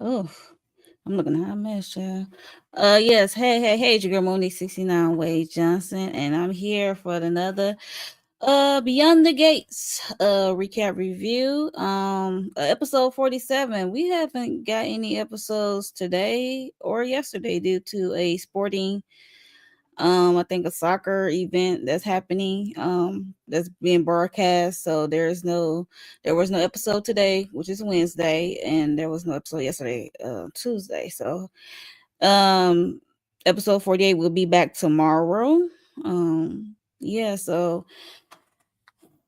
Oh, I'm looking at a mess, child. Yes. Hey, it's your girl Monique 69 Wade Johnson, and I'm here for another Beyond the Gates recap review. Episode 47. We haven't got any episodes today or yesterday due to a sporting I think a soccer event that's happening that's being broadcast. So there was no episode today, which is Wednesday, and there was no episode yesterday, Tuesday. So um episode 48 will be back tomorrow. Yeah, so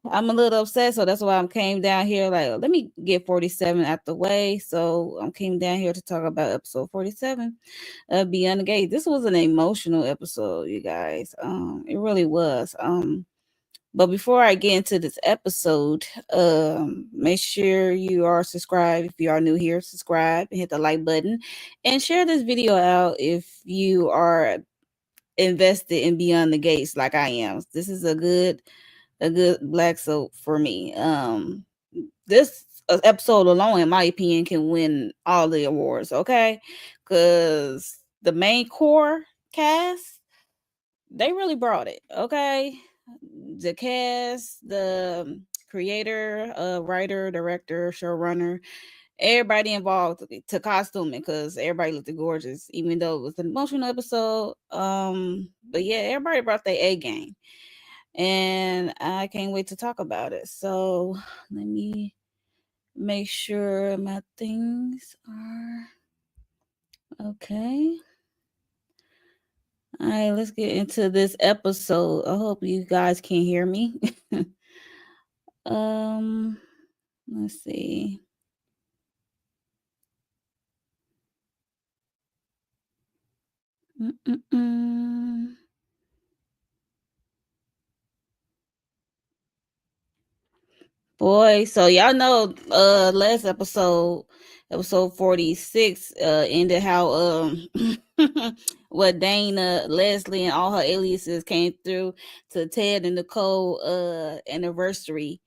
I'm a little upset, so that's why I came down here. Like, let me get 47 out the way. So I came down here to talk about episode 47 of Beyond the Gate. This was an emotional episode, you guys. It really was. But before I get into this episode, make sure you are subscribed. If you are new here, subscribe and hit the like button, and share this video out if you are invested in Beyond the Gates like I am. This is a good black soap for me. This episode alone, in my opinion, can win all the awards. Okay, because the main core cast, they really brought it. Okay, the cast, the creator, writer, director, showrunner, everybody involved to costuming because everybody looked gorgeous, even though it was an emotional episode. But yeah, everybody brought their A game, and I can't wait to talk about it. So let me make sure my things are okay. All right, let's get into this episode. I hope you guys can hear me. um, let's see. Mm-mm-mm. Boy, so y'all know last episode, episode 46, ended how what Dana, Leslie, and all her aliases came through to Ted and Nicole anniversary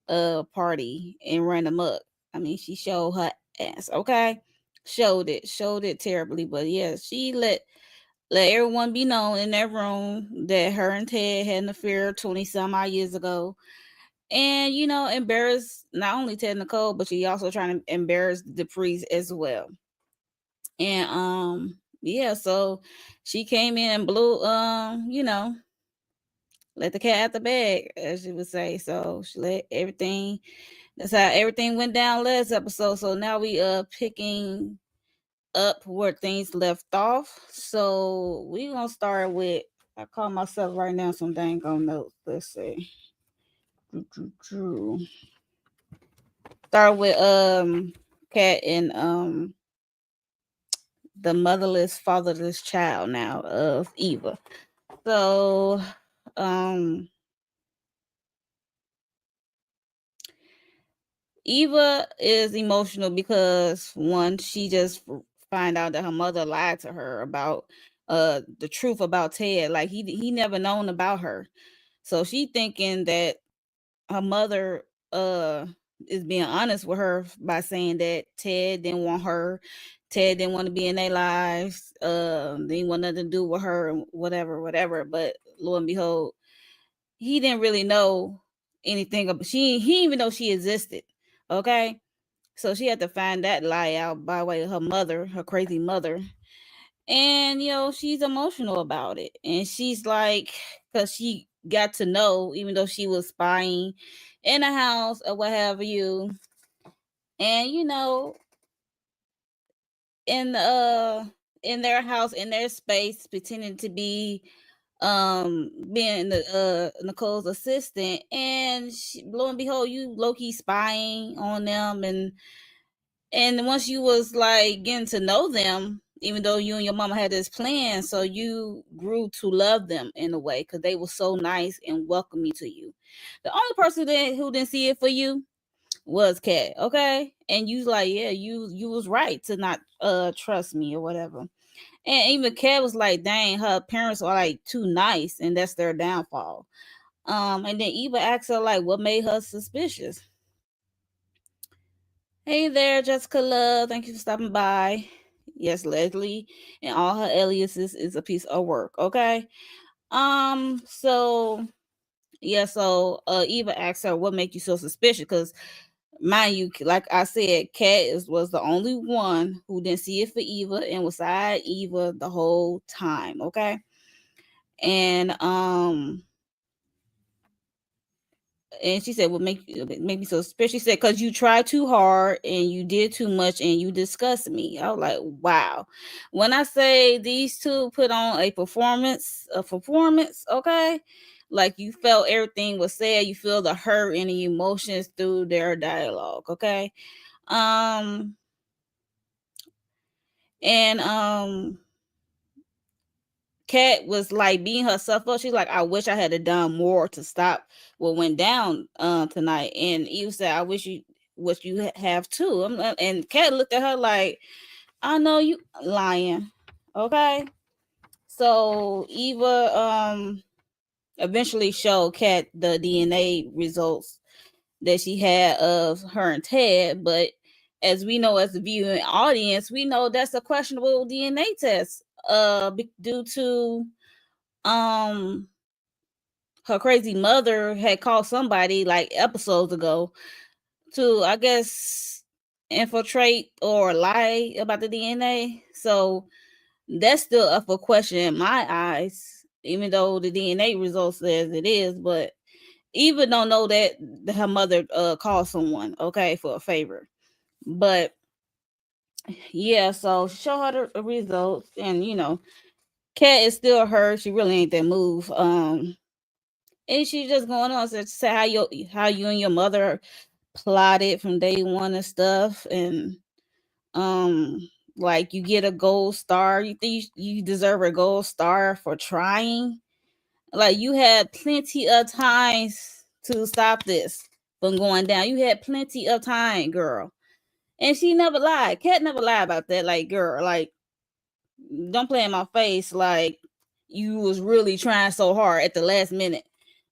party and ran amok. I mean, she showed her ass, okay? Showed it terribly, but yeah, she let everyone be known in that room that her and Ted had an affair 20 some odd years ago, and embarrass not only Ted and Nicole, but she also trying to embarrass Duprees as well. And yeah, so she came in and blew let the cat out the bag, as you would say. So she let everything. That's how everything went down last episode. So now we picking up where things left off. So we gonna start with, I call myself right now some dang on notes. Let's see. Start with Cat and the motherless, fatherless child now of Eva. So um Eva is emotional because one, she just find out that her mother lied to her about the truth about Ted. Like he never known about her. So she thinking that her mother is being honest with her by saying that Ted didn't want her. Ted didn't want to be in their lives. Didn't want nothing to do with her, whatever. But lo and behold, he didn't really know anything about she. He didn't even know she existed. Okay, so she had to find that lie out by way of her mother, her crazy mother, and she's emotional about it, and she's like, because she got to know, even though she was spying in a house or what have you, and in in their house, in their space, pretending to be being the Nicole's assistant, and lo and behold, you low-key spying on them, and once you was like getting to know them, even though you and your mama had this plan, so you grew to love them in a way because they were so nice and welcoming to you. The only person who didn't see it for you was Kat, okay? And you like, yeah, you was right to not trust me or whatever. And even Kat was like, dang, her parents are like too nice, and that's their downfall. And then Eva asked her like, what made her suspicious? Hey there, Jessica Love. Thank you for stopping by. Yes, Leslie and all her aliases is a piece of work. Okay. So yeah. So Eva asked her, "What make you so suspicious?" Because mind you, like I said, was the only one who didn't see it for Eva and was side Eva the whole time. Okay. And and she said, "What make me so suspicious?" She said, "Cause you tried too hard and you did too much and you disgust me." I was like, "Wow." When I say these two put on a performance, okay, like you felt everything was said, you feel the hurt and the emotions through their dialogue, okay. Um, and Kat was like beating herself up. She's like, I wish I had done more to stop what went down tonight. And Eve said, I wish you have too. And Kat looked at her like, I know you lying. Okay. So Eva eventually showed Kat the DNA results that she had of her and Ted, but as we know as the viewing audience, we know that's a questionable DNA test due to um her crazy mother had called somebody like episodes ago to, I guess, infiltrate or lie about the DNA. So that's still up for question in my eyes, even though the DNA result says it is. But even don't know that her mother called someone, okay, for a favor. But yeah, so show her the results, and Kat is still her. She really ain't that move. And she just going on to say how you and your mother plotted from day one and stuff, and um like you get a gold star. You think you deserve a gold star for trying. Like you had plenty of times to stop this from going down. You had plenty of time, girl. And she never lied. Kat never lied about that. Like, girl, like don't play in my face like you was really trying so hard at the last minute.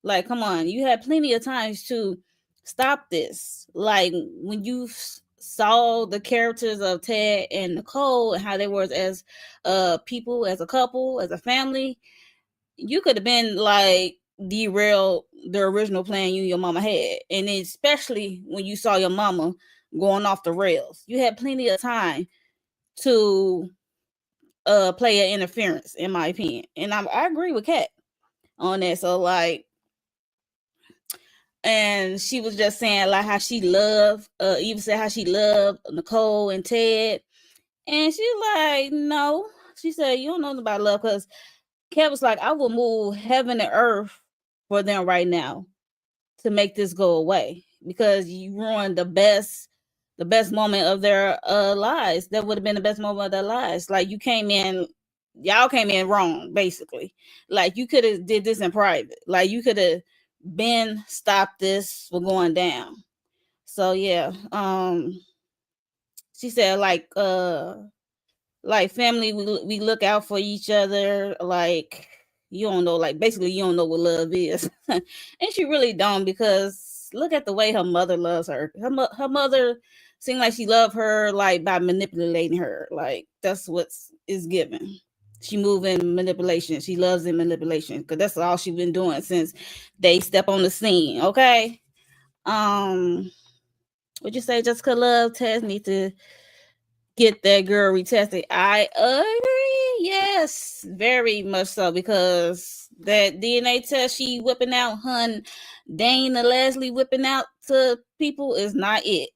Like, come on, you had plenty of times to stop this. Like when you saw the characters of Ted and Nicole and how they were as people, as a couple, as a family, you could have been like derailed the original plan you and your mama had. And especially when you saw your mama going off the rails. You had plenty of time to player interference, in my opinion. And I agree with Kat on that. So like, and she was just saying like how she loved, even said how she loved Nicole and Ted. And she's like, no. She said, you don't know about love, because Kat was like, I will move heaven and earth for them right now to make this go away, because you ruined the best moment of their lives. That would have been the best moment of their lives. Like y'all came in wrong, basically. Like you could have did this in private. Like you could have been stopped this from going down. So yeah, she said like family, we look out for each other. Like you don't know, like basically you don't know what love is. And she really don't, because look at the way her mother loves her. Her mother seemed like she loved her like by manipulating her. Like that's what is given. She move in manipulation. She loves in manipulation, because that's all she's been doing since they step on the scene. Okay. Would you say Jessica Love test me to get that girl retested? I agree. Yes, very much so, because that DNA test she whipping out, Dana Leslie whipping out to people is not it.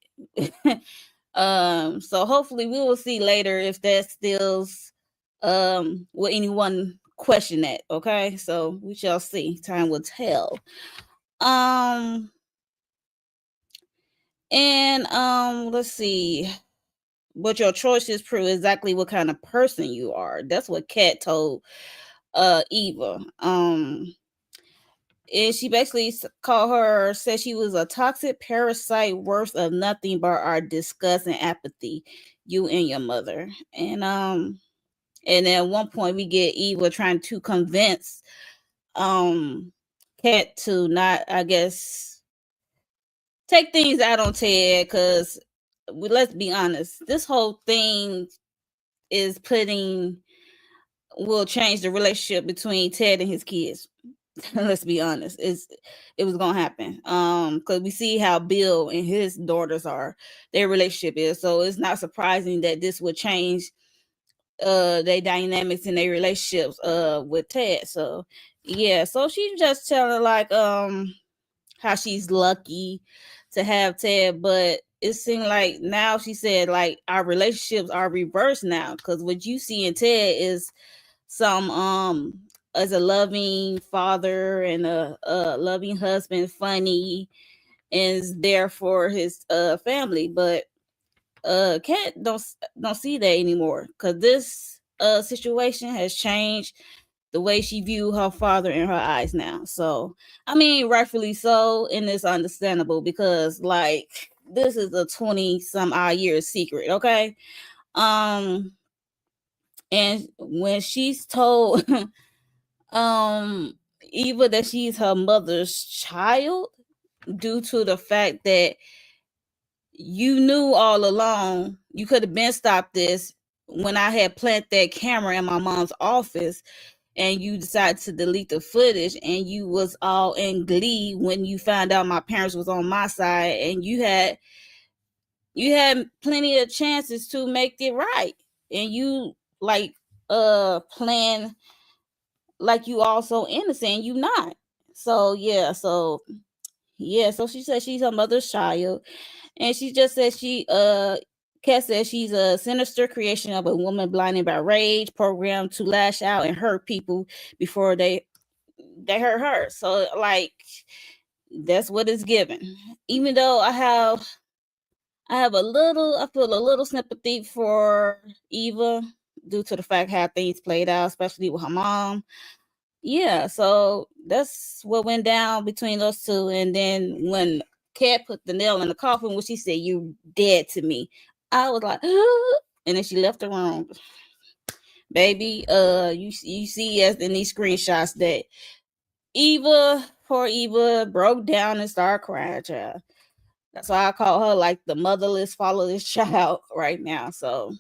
So hopefully we will see later if that stills will anyone question that. Okay, so we shall see. Time will tell. Um and let's see. But your choices prove exactly what kind of person you are. That's what Kat told Eva. And she basically said she was a toxic parasite, worth of nothing but our disgust and apathy, you and your mother. And at one point we get Eva trying to convince Kat to not, I guess, take things out on Ted, because let's be honest, this whole thing is will change the relationship between Ted and his kids. Let's be honest, it was gonna happen. Because we see how Bill and his daughters their relationship is, so it's not surprising that this would change their dynamics in their relationships with Ted. So yeah, so she's just telling like how she's lucky to have Ted, but it seemed like now she said like our relationships are reversed now, because what you see in Ted is some as a loving father and a loving husband, funny, and is there for his family, but Kat don't see that anymore, because this situation has changed the way she viewed her father in her eyes now. So I mean, rightfully so, and it's understandable, because like this is a 20 some odd years secret, okay? um and when she's told Eva that she's her mother's child, due to the fact that you knew all along, you could have been stopped this when I had planted that camera in my mom's office, and you decided to delete the footage, and you was all in glee when you found out my parents was on my side, and you had plenty of chances to make it right, and you like plan like you also innocent, you not. So so she said she's her mother's child, and she just said Kat says she's a sinister creation of a woman blinded by rage, programmed to lash out and hurt people before they hurt her. So like that's what it's given. Even though I feel a little sympathy for Eva due to the fact how things played out, especially with her mom. Yeah, so that's what went down between those two. And then when Kat put the nail in the coffin, when she said, "You dead to me," I was like, and then she left the room. Baby, you see as in these screenshots that poor Eva, broke down and started crying, child. That's why I call her like the motherless, fatherless child right now. So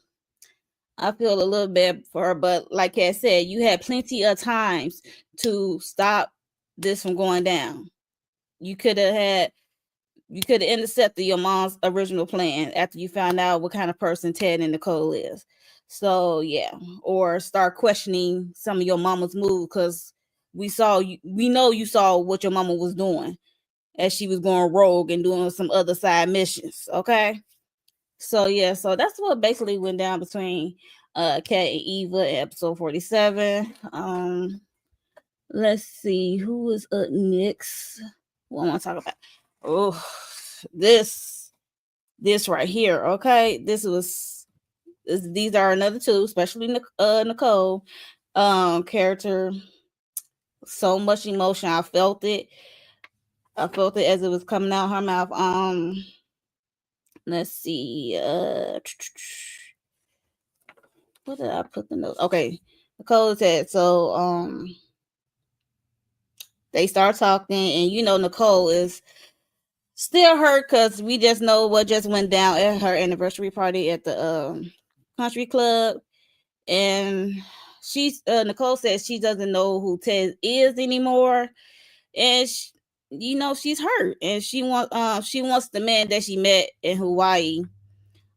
I feel a little bad for her, but like I said, you had plenty of times to stop this from going down. You could have intercepted your mom's original plan after you found out what kind of person Ted and Nicole is. So yeah, or start questioning some of your mama's moves, because we know you saw what your mama was doing as she was going rogue and doing some other side missions. Okay. So yeah, so that's what basically went down between Kat and Eva in episode 47. Let's see who was up next. What am I talking about? Oh, this right here. Okay, these are another two, especially Nicole character. So much emotion. I felt it. As it was coming out her mouth. Let's see. What did I put the notes? Okay, Nicole said so. They start talking, and Nicole is still hurt because we just know what just went down at her anniversary party at the country club, and Nicole says she doesn't know who Ted is anymore, and she's hurt, and she wants the man that she met in Hawaii,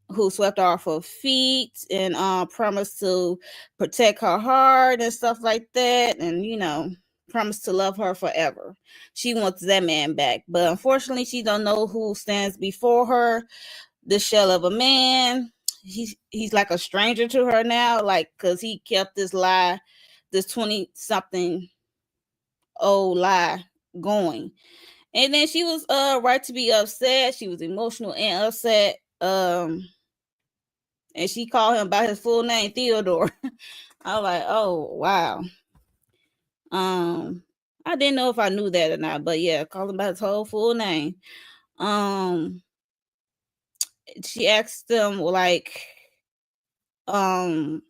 who swept her off her feet and promised to protect her heart and stuff like that, and promised to love her forever. She wants that man back, but unfortunately she don't know who stands before her, the shell of a man. He's like a stranger to her now, like, because he kept this lie, this 20 something old lie going. And then she was right to be upset. She was emotional and upset. And she called him by his full name, Theodore. I was like, oh wow. I didn't know if I knew that or not, but yeah, call him by his whole full name. She asked him like, cause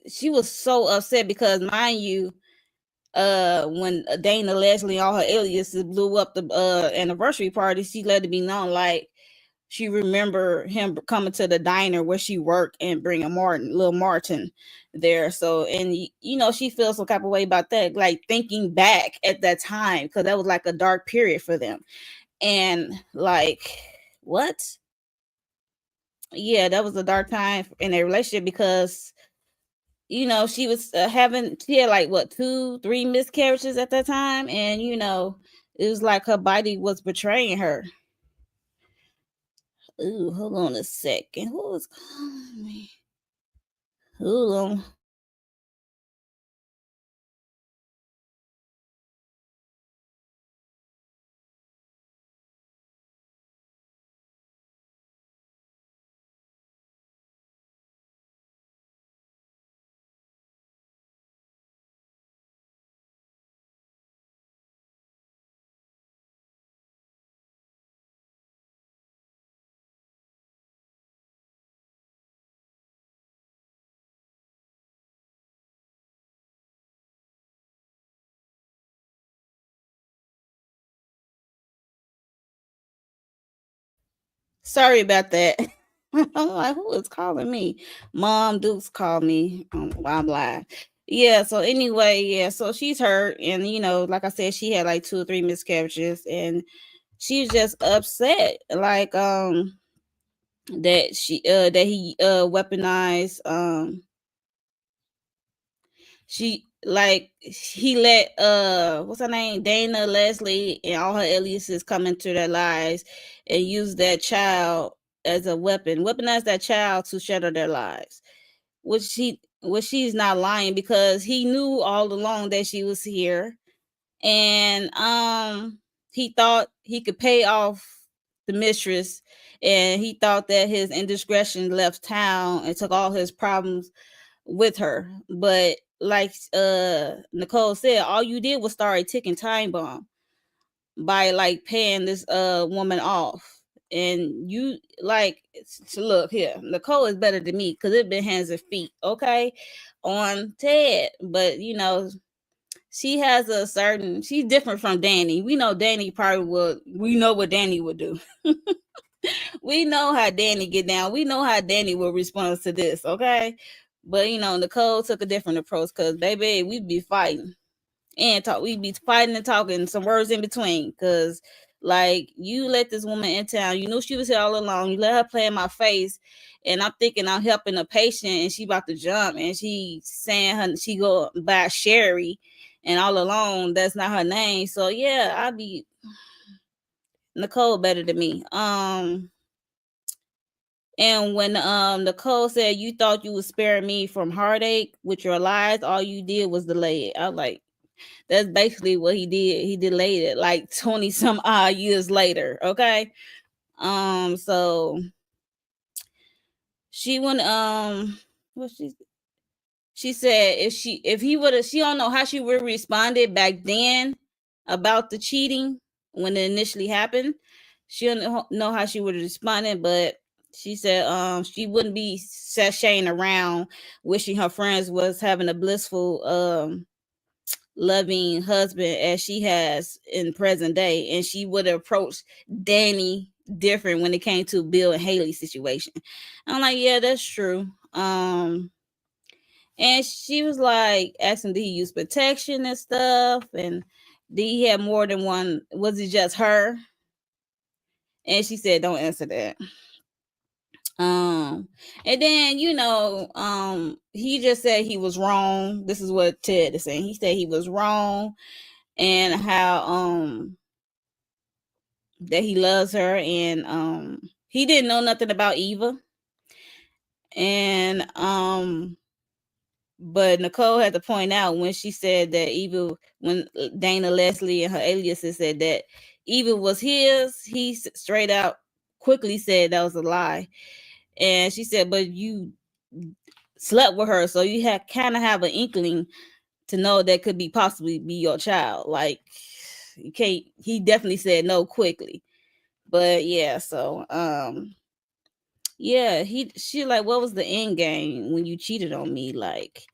she was so upset because, mind you, when Dana Leslie, all her aliases, blew up the anniversary party, she let it be known like she remember him coming to the diner where she worked and bringing little Martin there. So, and she feels some type of way about that, like thinking back at that time, because that was like a dark period for them. And like, what? Yeah, that was a dark time in their relationship because she was she had like what, 2 3 miscarriages at that time, and it was like her body was betraying her. Ooh, hold on a second. Who was calling me? Hold on. Sorry about that. I'm like, who is calling me? Mom Dukes called me while I'm live. Yeah, so anyway, yeah, so she's hurt, and like I said, she had like 2 or 3 miscarriages, and she's just upset, like that he weaponized he let what's her name, Dana, Leslie, and all her aliases come into their lives and use that child as a weaponize that child to shatter their lives, which she's not lying, because he knew all along that she was here. And he thought he could pay off the mistress, and he thought that his indiscretion left town and took all his problems with her. But like Nicole said, all you did was start a ticking time bomb by like paying this woman off. And you like, look here, Nicole is better than me because it been hands and feet, okay, on Ted. But she has she's different from Danny. We know Danny probably would, we know what Danny would do. We know how Danny get down. We know how Danny will respond to this, okay? But Nicole took a different approach, because baby, we'd be fighting and talk. We'd be fighting and talking, some words in between. Because like, you let this woman in town, you knew she was here all along. You let her play in my face, and I'm thinking I'm helping a patient, and she about to jump, and she saying she go by Sherry, and all along that's not her name. So yeah, I'd be Nicole better than me. And when Nicole said, you thought you would spare me from heartache with your lies, all you did was delay it. I was like, that's basically what he did. He delayed it like 20 some odd years later. Okay. So she went what she said, if he would have, she don't know how she would have responded back then about the cheating when it initially happened. She don't know how she would have responded, but she said she wouldn't be sashaying around wishing her friends was having a blissful loving husband as she has in present day, and she would have approached Danny different when it came to Bill and Haley's situation. I'm like, yeah, that's true. And she was like asking, did he use protection and stuff? And did he have more than one? Was it just her? And she said, don't answer that. And then, he just said he was wrong. This is what Ted is saying. He said he was wrong, and how that he loves her, and he didn't know nothing about Eva. And but Nicole had to point out when she said that Eva, when Dana, Leslie, and her aliases said that Eva was his, he straight out quickly said that was a lie. And she said, but you slept with her, so you had kind of have an inkling to know that could be possibly be your child. Like, you can't. He definitely said no quickly. But yeah, so yeah, she like, what was the end game when you cheated on me? Like,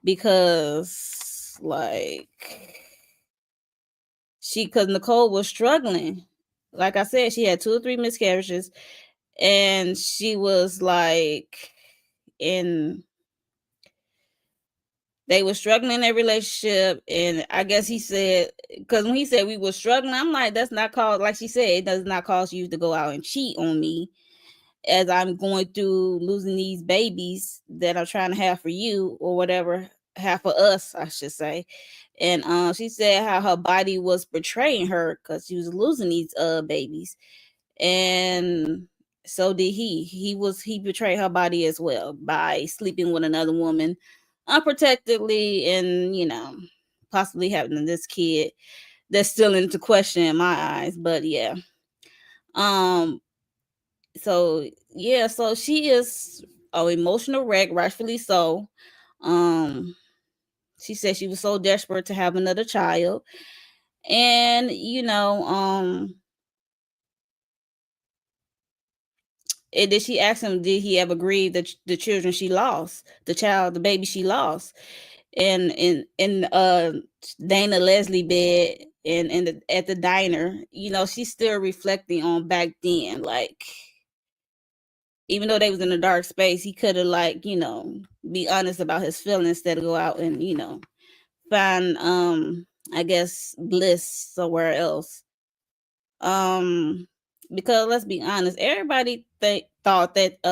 because because Nicole was struggling. Like I said, she had 2 or 3 miscarriages, and she was like, in they were struggling in their relationship, and I guess he said, because when he said we were struggling, I'm like, that's not called, like she said, it does not cause you to go out and cheat on me as I'm going through losing these babies that I'm trying to have for you, or whatever, have for us, I should say. And she said how her body was betraying her because she was losing these babies, and so did he. He betrayed her body as well by sleeping with another woman unprotectedly, and possibly having this kid that's still into question in my eyes. But yeah, um so she is an emotional wreck, rightfully so. um she said she was so desperate to have another child, and and then she asked him, did he ever grieve the children she lost, the baby she lost, and in Dana Leslie bed, and at the diner. She's still reflecting on back then, like, even though they was in a dark space, he could have, like, be honest about his feelings instead of go out and find, I guess, bliss somewhere else. um because let's be honest, everybody thought that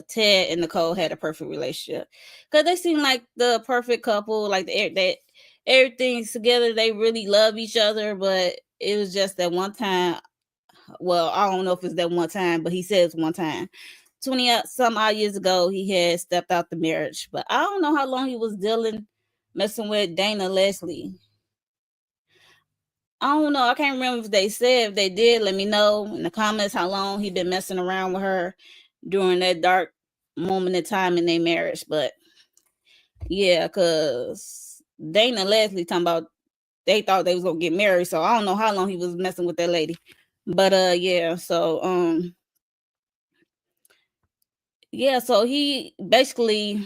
Ted and Nicole had a perfect relationship, because they seemed like the perfect couple, like that everything's together, they really love each other. But it was just that one time. Well, I don't know if it's that one time, but he says one time, 20 some odd years ago, he had stepped out the marriage. But I don't know how long he was messing with Dana Leslie. I don't know. I can't remember if they said. If they did, let me know in the comments how long he been messing around with her during that dark moment in time in their marriage. But yeah, because Dana Leslie talking about they thought they was gonna get married, so I don't know how long he was messing with that lady. But yeah, so he basically,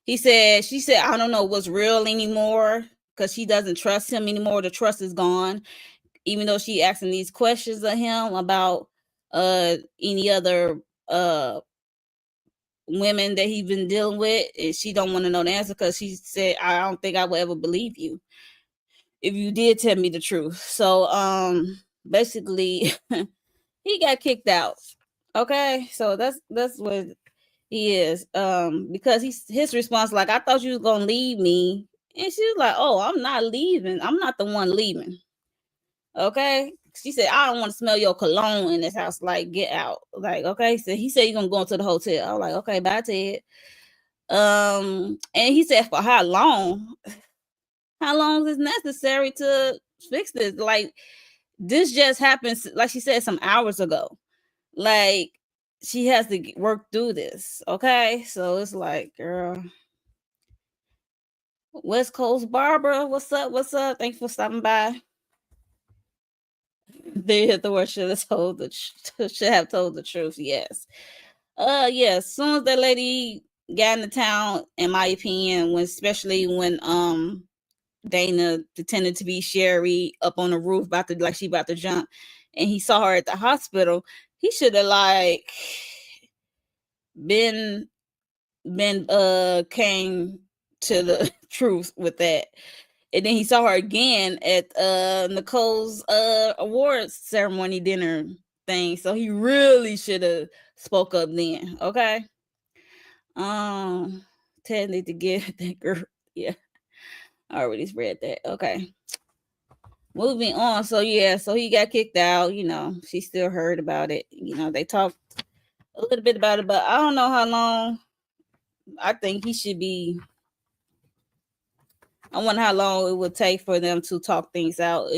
she said, I don't know what's real anymore, because she doesn't trust him anymore. The trust is gone, even though she asking these questions of him about any other women that he's been dealing with, and she don't want to know the answer, because she said, I don't think I will ever believe you if you did tell me the truth. So basically, he got kicked out. Okay, so that's what he is. Because his response, like, I thought you was gonna leave me. And she was like, oh, I'm not leaving. I'm not the one leaving. Okay. She said, I don't want to smell your cologne in this house. Like, get out. Like, okay. So he said, you're gonna go into the hotel. I was like, okay, bye, Ted. And he said, for how long? How long is necessary to fix this? Like, this just happened, like she said, some hours ago. Like, she has to work through this. Okay. So it's like, girl. West Coast Barbara, what's up? What's up? Thanks for stopping by. The word should have told should have told the truth. Yes. Yeah. As soon as that lady got into town, in my opinion, especially when Dana pretended to be Sherry up on the roof, she about to jump, and he saw her at the hospital, he should have, like, been came to the truth with that. And then he saw her again at Nicole's awards ceremony dinner thing. So he really should have spoke up then. Okay. Ted need to get that girl. Yeah. I already read that. Okay. Moving on. So yeah, so he got kicked out. She still heard about it. They talked a little bit about it, but I don't know how long. I think he should be. I wonder how long it would take for them to talk things out.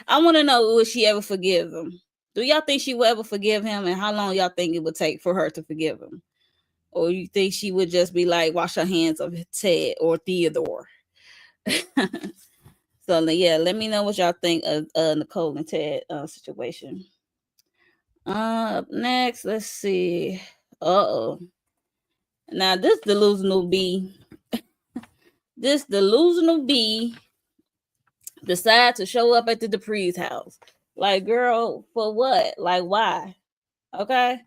I want to know, would she ever forgive him? Do y'all think she will ever forgive him? And how long y'all think it would take for her to forgive him? Or you think she would just be like, wash her hands of Ted or Theodore? So yeah, let me know what y'all think of Nicole and Ted situation. Up next, let's see. Uh-oh. Now this delusional B. This delusional B decide to show up at the Duprees house. Like, girl, for what? Like, why? Okay,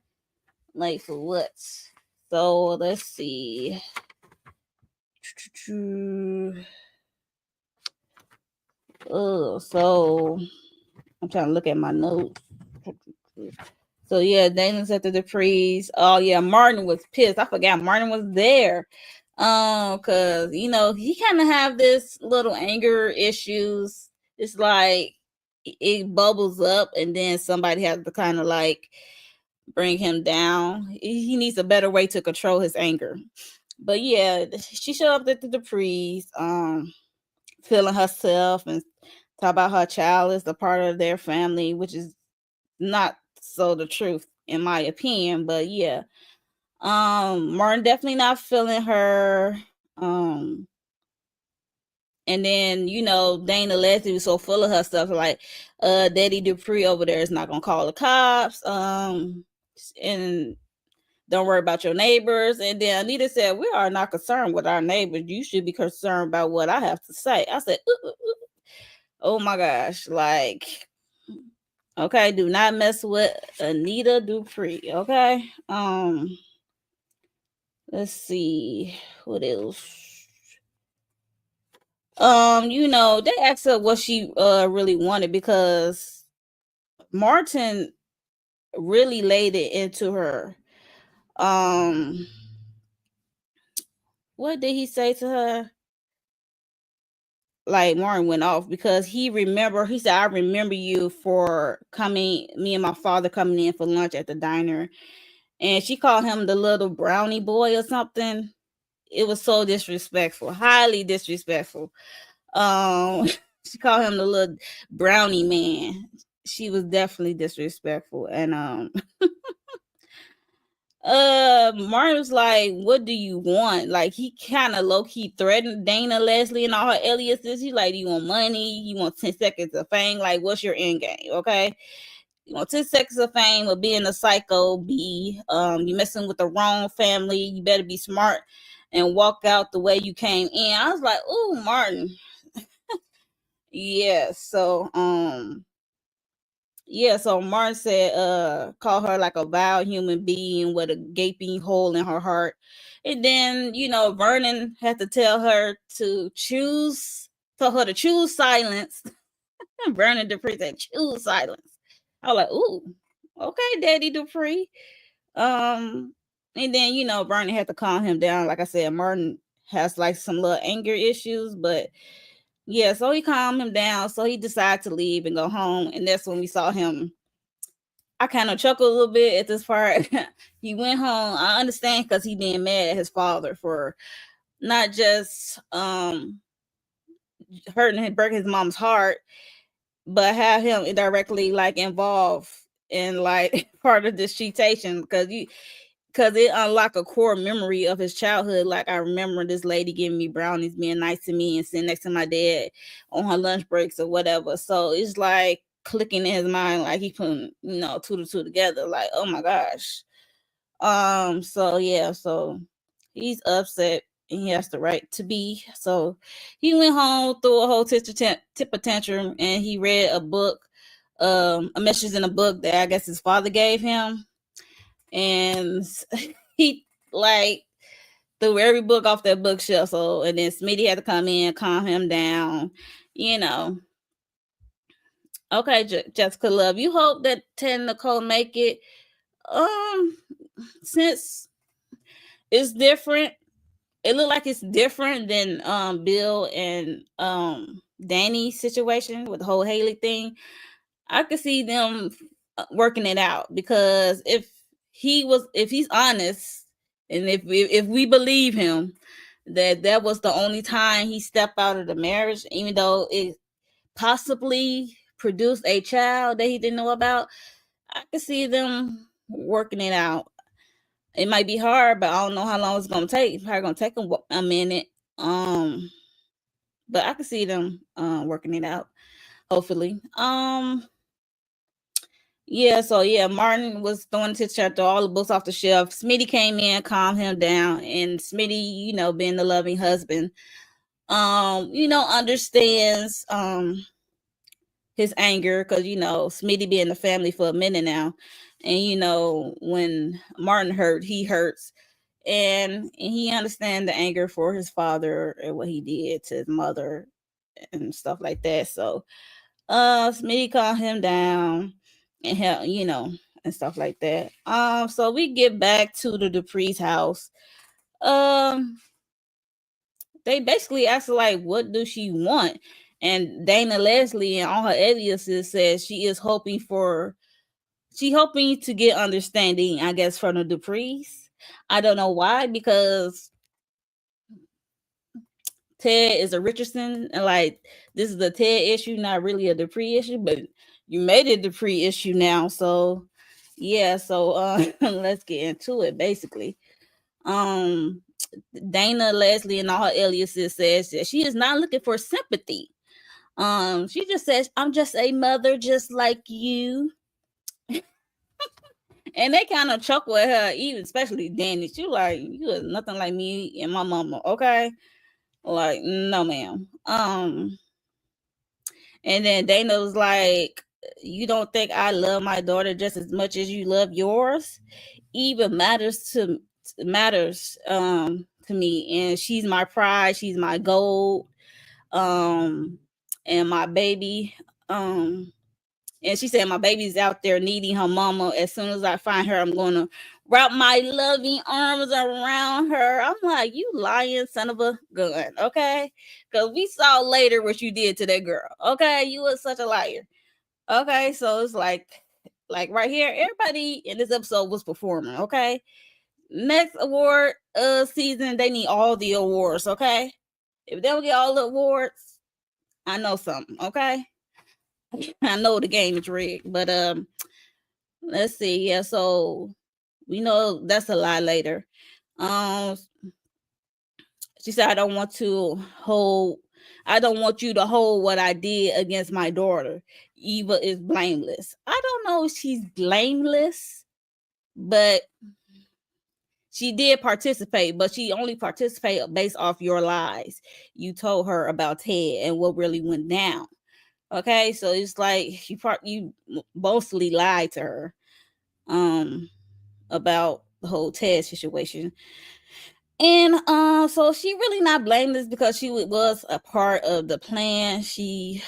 late for what? So let's see. Oh, so I'm trying to look at my notes. So yeah, Dana's at the Duprees. Oh yeah, Martin was pissed. I forgot Martin was there. Cause he kind of have this little anger issues. It's like it bubbles up, and then somebody has to kind of like bring him down. He needs a better way to control his anger. But yeah, she showed up at the Duprees, feeling herself and talk about her child is a part of their family, which is not so the truth in my opinion. But yeah, Martin definitely not feeling her. And then Dana Leslie was so full of her stuff, like Daddy Dupree over there is not gonna call the cops, and don't worry about your neighbors. And then Anita said, we are not concerned with our neighbors, you should be concerned about what I have to say. I said, oh my gosh, like, okay, do not mess with Anita Dupree. Okay. Let's see what else. They asked her what she really wanted, because Martin really laid it into her. What did he say to her? Like, Martin went off because he said, I remember you for me and my father coming in for lunch at the diner. And she called him the little brownie boy or something. It was so disrespectful, highly disrespectful. She called him the little brownie man. She was definitely disrespectful. And Martin was like, what do you want? Like, he kind of low-key threatened Dana Leslie and all her aliases. He's like, do you want money? You want 10 seconds of fame? Like, what's your end game? Okay. You want 10 seconds of fame of being a psycho B. You messing with the wrong family. You better be smart and walk out the way you came in. I was like, oh, Martin. Yeah. So Martin said, call her like a vile human being with a gaping hole in her heart. And then, Vernon had to tell her to choose silence. Vernon Dupree said, choose silence. I was like, ooh, okay, Daddy Dupree. And then, Vernon had to calm him down. Like I said, Martin has like some little anger issues, but yeah, so he calmed him down. So he decided to leave and go home. And that's when we saw him. I kind of chuckled a little bit at this part. He went home. I understand, because he being mad at his father for not just hurting and breaking his mom's heart, but have him indirectly like involved in like part of this cheatation, because it unlocked a core memory of his childhood. Like, I remember this lady giving me brownies, being nice to me, and sitting next to my dad on her lunch breaks or whatever. So it's like clicking in his mind, like he putting two to two together. Like, oh my gosh. So yeah, so he's upset and he has the right to be. So he went home, threw a whole tip tantrum, and he read a book, a message in a book that I guess his father gave him. And he like threw every book off that bookshelf. So, and then Smitty had to come in, calm him down. Okay, Jessica Love, you hope that Ted and Nicole make it. Since it's different, it looked like it's different than Bill and Danny's situation with the whole Haley thing. I could see them working it out, because if he's honest, and if we believe him that was the only time he stepped out of the marriage, even though it possibly produced a child that he didn't know about, I could see them working it out. It might be hard, but I don't know how long it's gonna take. It's probably gonna take them a minute. But I could see them working it out, hopefully. Yeah, so yeah, Martin was throwing to chapter all the books off the shelf. Smitty came in, calmed him down, and Smitty, being the loving husband, understands his anger, because Smitty been in the family for a minute now, And when Martin hurt, he hurts, and he understands the anger for his father and what he did to his mother and stuff like that. So Smitty calmed him down and help, and stuff like that. So we get back to the Dupree's house. They basically asked her, like, what does she want? And Dana Leslie and all her aliases says she hoping to get understanding, I guess, from the Duprees. I don't know why, because Ted is a Richardson, and like this is a Ted issue, not really a Dupree issue, but you made it a Dupree issue now, so yeah. So let's get into it. Basically, Dana Leslie and all her aliases says that she is not looking for sympathy. She just says, "I'm just a mother, just like you." And they kind of chuckle at her, even especially Danny. She like, "You are nothing like me and my mama, okay?" Like, no, ma'am. And then Dana was like, "You don't think I love my daughter just as much as you love yours? Eva matters to me, and she's my pride, she's my gold, and my baby. And she said, my baby's out there needing her mama. As soon as I find her, I'm going to wrap my loving arms around her." I'm like, you lying son of a gun, okay? Because we saw later what you did to that girl, okay? You was such a liar, okay? So it's like right here, everybody in this episode was performing, okay? Next award season, they need all the awards, okay? If they don't get all the awards, I know something, okay? I know the game is rigged, but let's see. Yeah, so we know that's a lie later. She said, I don't want you to hold what I did against my daughter. Eva is blameless. I don't know if she's blameless, but she did participate, but she only participated based off your lies. You told her about Ted and what really went down. Okay, so it's like you mostly lied to her about the whole Ted situation. And so she really not blameless because she was a part of the plan. She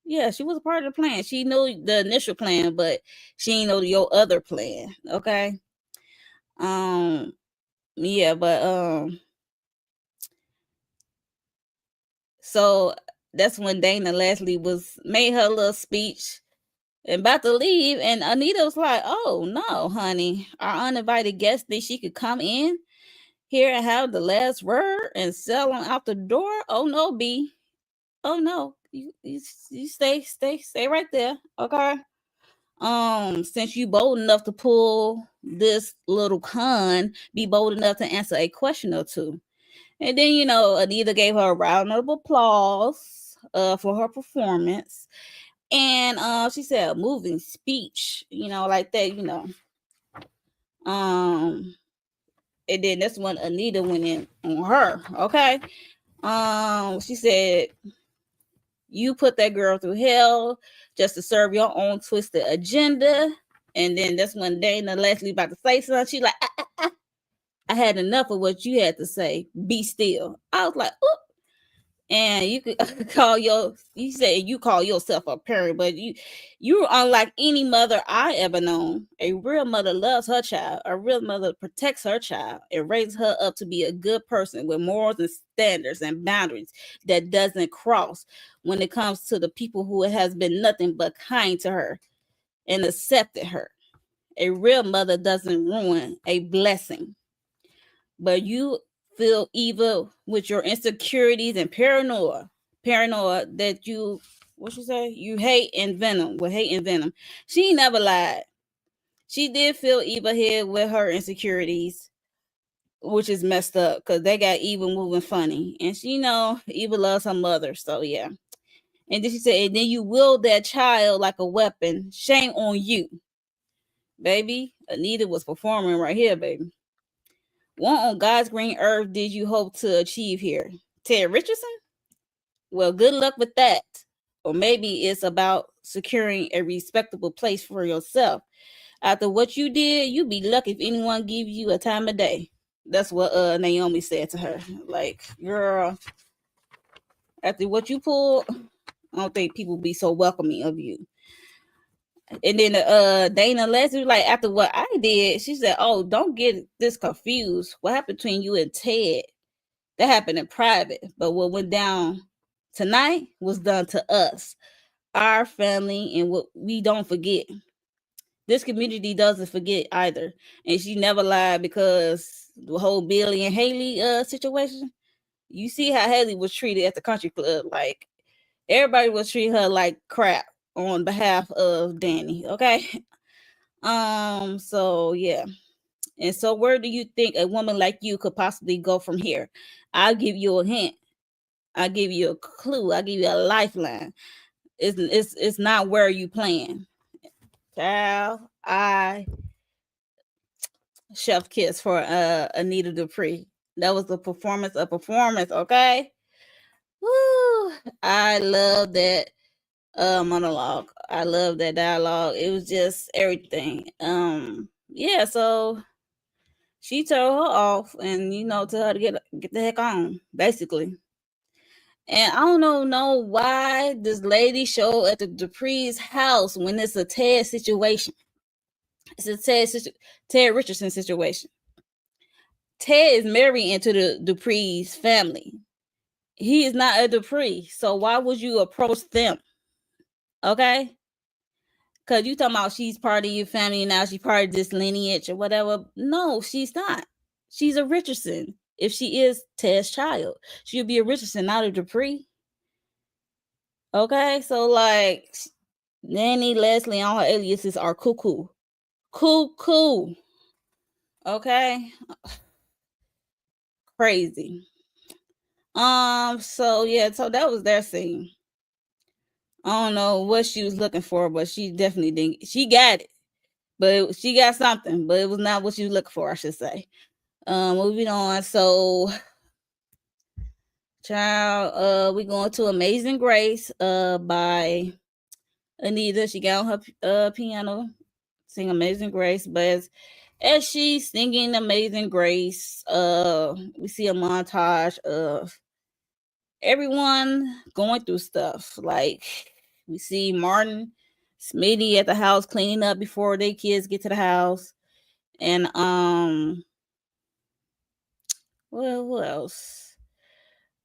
was a part of the plan. She knew the initial plan, but she didn't know your other plan. Okay. Yeah, but so that's when Dana Leslie made her little speech and about to leave, and Anita was like, "Oh no, honey, our uninvited guest think she could come in here and have the last word and sell on out the door. Oh no, B. Oh no, you stay right there, okay? Since you bold enough to pull this little con, be bold enough to answer a question or two." And then Anita gave her a round of applause for her performance. And she said a moving speech, like that, And then that's when Anita went in on her. Okay. She said, you put that girl through hell just to serve your own twisted agenda. And then that's when Dana Leslie about to say something. She like, I had enough of what you had to say. Be still. I was like, oop. And you could you said you call yourself a parent, but you're unlike any mother I ever known. A real mother loves her child. A real mother protects her child and raises her up to be a good person with morals and standards and boundaries that doesn't cross when it comes to the people who has been nothing but kind to her and accepted her. A real mother doesn't ruin a blessing. But you feel evil with your insecurities and paranoia that you hate and venom with hate and venom. She never lied. She did feel evil here with her insecurities, which is messed up because they got evil moving funny, and she Eva loves her mother, so yeah. And then she said, and then you wield that child like a weapon. Shame on you, baby. Anita was performing right here, baby. What on God's green earth did you hope to achieve here? Ted Richardson? Well, good luck with that. Or maybe it's about securing a respectable place for yourself. After what you did, you be lucky if anyone give you a time of day. That's what Naomi said to her. Like, girl, after what you pulled, I don't think people be so welcoming of you. And then Dana Leslie, like, after what I did, she said, "Oh, don't get this confused. What happened between you and Ted? That happened in private, but what went down tonight was done to us, our family, and what we don't forget. This community doesn't forget either." And she never lied, because the whole Billy and Haley situation. You see how Haley was treated at the country club. Like, everybody was treating her like crap on behalf of Danny. Okay. So yeah. And so where do you think a woman like you could possibly go from here? I'll give you a hint. I'll give you a clue. I'll give you a lifeline. It's not where you plan. Child, I chef kiss for Anita Dupree. That was a performance, okay? Woo! I love that monologue. I love that dialogue. It was just everything. Yeah, so she told her off, and tell her to get the heck on, basically. And I don't know why this lady showed at the Dupree's house when it's a Ted situation. It's a Ted Richardson situation. Ted is married into the Dupree's family. He is not a Dupree, so why would you approach them? Okay? Because you talking about she's part of your family now, she's part of this lineage or whatever. No, she's not. She's a Richardson. If she is Ted's child, she'll be a Richardson, not a Dupree. Okay? So, like, Nanny, Leslie, and all her aliases are cuckoo. Cuckoo. Okay? Crazy. So yeah, so that was their scene. I don't know what she was looking for, but she definitely didn't. She got it, but she got something, but it was not what she was looking for, I should say. Moving on. So, child, we going to Amazing Grace, by Anita. She got on her piano, sing Amazing Grace, but as she's singing Amazing Grace, we see a montage of everyone going through stuff. Like, we see Martin, Smitty at the house cleaning up before their kids get to the house. And well, what else?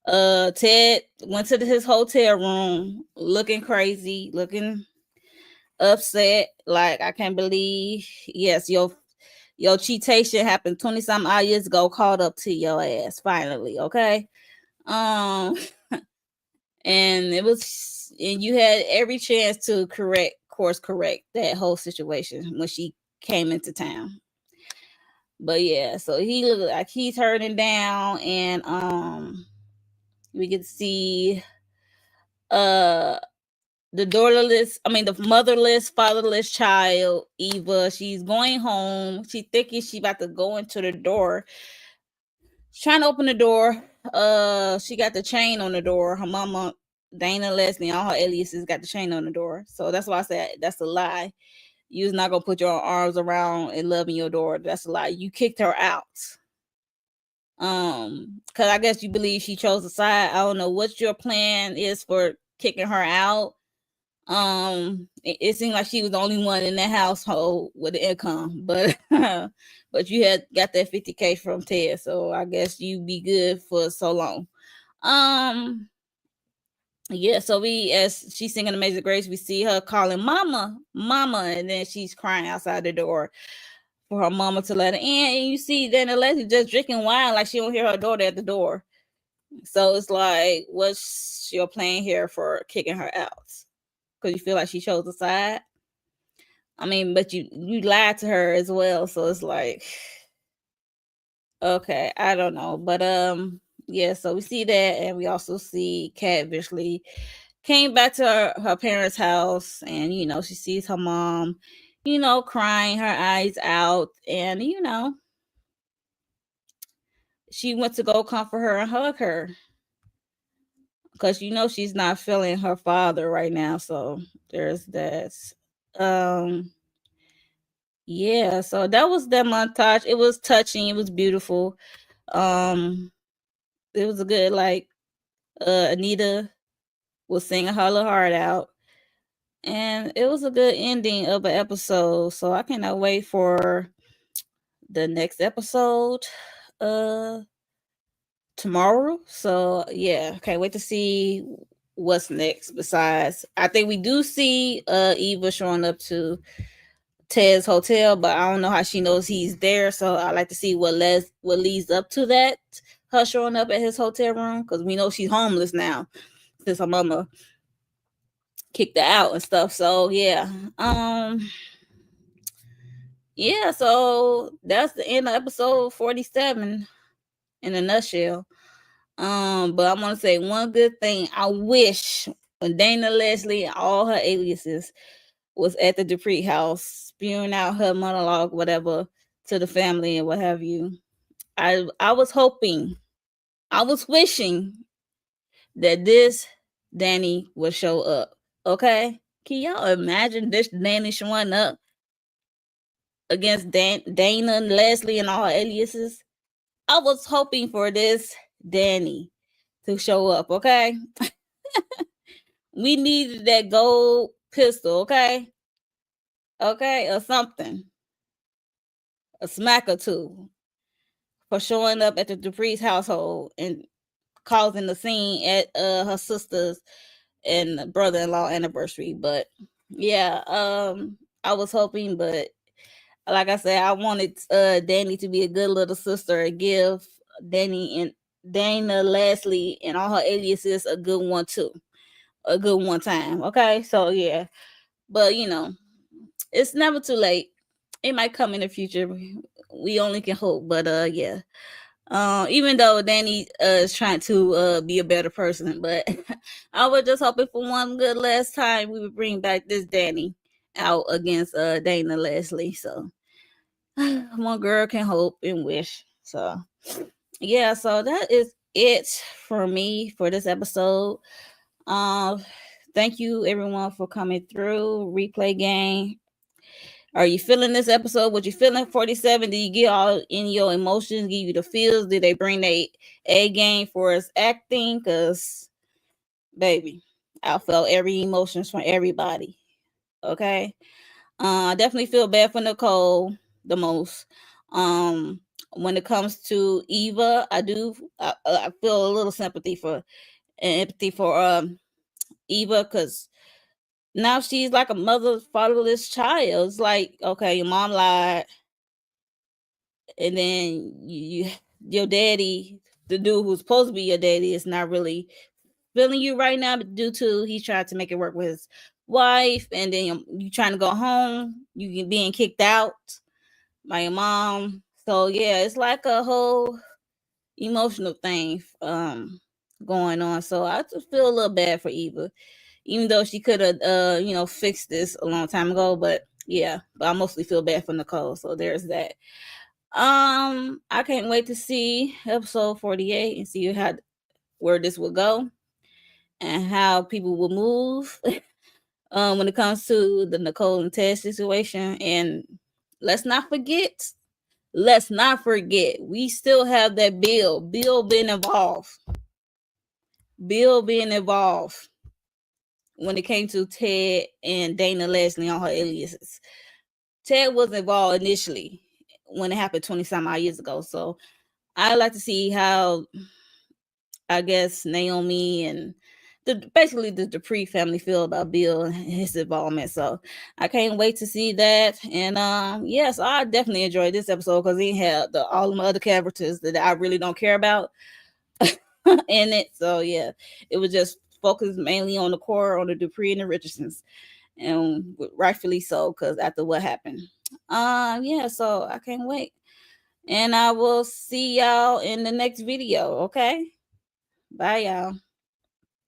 Ted went to his hotel room looking crazy, looking upset. Like, I can't believe, yes, your cheatation happened 20 some odd years ago, caught up to your ass finally. Okay. And it was, and you had every chance to course correct that whole situation when she came into town. But yeah, so he looked like he's hurting down, and we can see the motherless, fatherless child, Eva. She's going home. She thinking she about to go into the door. She's trying to open the door. She got the chain on the door. Her mama, Dana, Leslie, all her aliases got the chain on the door. So that's why I said that's a lie. You're not gonna put your arms around and love in your door. That's a lie. You kicked her out. Because I guess you believe she chose a side. I don't know what your plan is for kicking her out. It seemed like she was the only one in that household with the income, but but you had got that 50K from Ted, so I guess you be good for so long. Yeah, so as she's singing Amazing Grace, we see her calling mama, and then she's crying outside the door for her mama to let her in. And you see Dana Leslie just drinking wine like she don't hear her daughter at the door. So it's like, what's your plan here for kicking her out? Because you feel like she chose a side. I mean, but you lied to her as well, so it's like, okay, I don't know. But yeah, so we see that, and we also see Kat eventually came back to her parents' house, and she sees her mom, crying her eyes out, and she went to go comfort her and hug her, because she's not feeling her father right now. So there's that. Yeah, so that was that montage. It was touching. It was beautiful. Um, it was a good like Anita was singing her little heart out, and it was a good ending of an episode. So I cannot wait for the next episode uh tomorrow. So yeah, can't wait to see what's next. Besides, I think we do see Eva showing up to Ted's hotel, but I don't know how she knows he's there. So I like to see what leads up to that. Her showing up at his hotel room, because we know she's homeless now since her mama kicked her out and stuff. So yeah, yeah. So that's the end of episode 47 in a nutshell. But I'm gonna say one good thing. I wish when Dana Leslie and all her aliases was at the Dupree house spewing out her monologue, whatever, to the family and what have you. I was hoping, I was wishing that this Danny would show up. Okay? Can y'all imagine this Danny showing up against Dana and Leslie and all her aliases? I was hoping for this Danny to show up, okay? We needed that gold pistol, okay? Okay, or something. A smack or two for showing up at the Dupree's household and causing the scene at her sister's and brother-in-law anniversary. But yeah, I was hoping, but like I said, I wanted Danny to be a good little sister and give Danny and Dana Leslie and all her aliases a good one too. A good one time. Okay. So yeah. But you know, it's never too late. It might come in the future. We only can hope. But yeah. Even though Danny is trying to be a better person, but I was just hoping for one good last time we would bring back this Danny out against Dana Leslie. So one girl can hope and wish. So yeah, so that is it for me for this episode. Um, thank you everyone for coming through. Replay game. Are you feeling this episode? What you feeling? 47. Did you get all in your emotions? Give you the feels? Did they bring their A game for us acting? Cause baby, I felt every emotions from everybody. Okay. I definitely feel bad for Nicole the most. Um, when it comes to Eva, I feel a little sympathy for and empathy for Eva, because now she's like a mother fatherless child. It's like, okay, your mom lied, and then your daddy, the dude who's supposed to be your daddy, is not really feeling you right now due to he tried to make it work with his wife, and then you trying to go home, you being kicked out by your mom. So yeah, it's like a whole emotional thing going on. So I just feel a little bad for Eva, even though she could have fixed this a long time ago. But yeah, but I mostly feel bad for Nicole. So there's that. I can't wait to see episode 48 and see how where this will go and how people will move when it comes to the Nicole and Ted situation. And let's not forget, we still have that Bill being involved. Bill being involved when it came to Ted and Dana Leslie on her aliases. Ted was involved initially when it happened 20 some odd years ago. So I like to see how, I guess, Naomi and basically the Dupree family feel about Bill and his involvement. So I can't wait to see that. And yes, I definitely enjoyed this episode because he had all the other characters that I really don't care about in it. So yeah, it was just focused mainly on the core, on the Dupree and the Richardsons, and rightfully so, because after what happened. Yeah, so I can't wait. And I will see y'all in the next video. Okay, bye y'all.